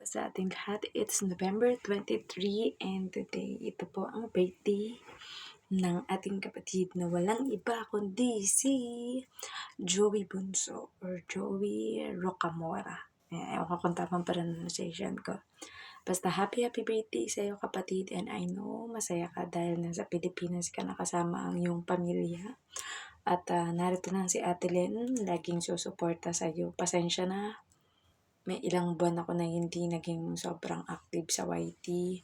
sa ating lahat. It's November 23 and today ito po ang birthday ng ating kapatid na walang iba kundi si Joey Bunso or Joey Rocamora. Ewan ko kung tamang pronunciation ko. Basta happy birthday sa iyo kapatid, and I know masaya ka dahil nasa Pilipinas ka nakasama ang iyong pamilya. At narito lang si Ate Len, laging susuporta sa iyo. Pasensya na, may ilang buwan ako na hindi naging sobrang active sa YT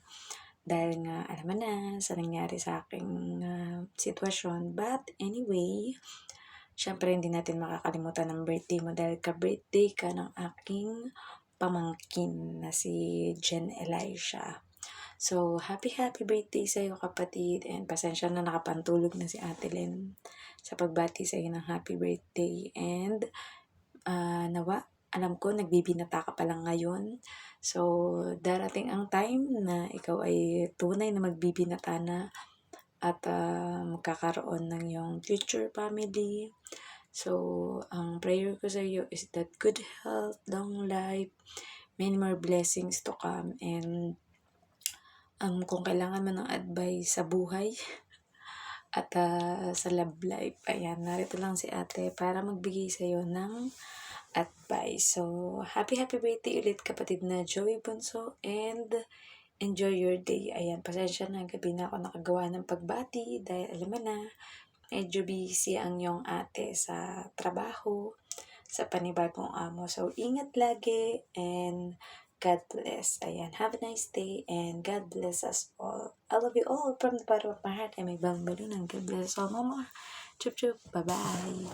dahil nga alam mo na sa nangyari sa aking sitwasyon. But anyway, syempre hindi natin makakalimutan ng birthday mo dahil ka-birthday ka ng aking pamangkin na si Jen Elisha. So, happy birthday sa iyo kapatid, and pasensya na nakapantulog na si Ate Len sa pagbati sa iyo ng happy birthday. And nawa, alam ko nagbibinata ka pa lang ngayon. So, darating ang time na ikaw ay tunay na magbibinata na at magkakaroon ng iyong future family. So, ang prayer ko sa iyo is that good health, long life, many more blessings to come, and kung kailangan mo ng advice sa buhay at sa love life, ayan, narito lang si ate para magbigay sa iyo ng advice. So, happy birthday ulit kapatid na Joey Bunso, and enjoy your day. Ayan, pasensya na, gabi na ako nakagawa ng pagbati dahil alam mo na, medyo busy ang iyong ate sa trabaho, sa panibagong amo. So, ingat lagi and God bless. Ayan, have a nice day and God bless us all. I love you all from the bottom of my heart. And may bang balon ng God bless all. Mama, chup chup, bye bye.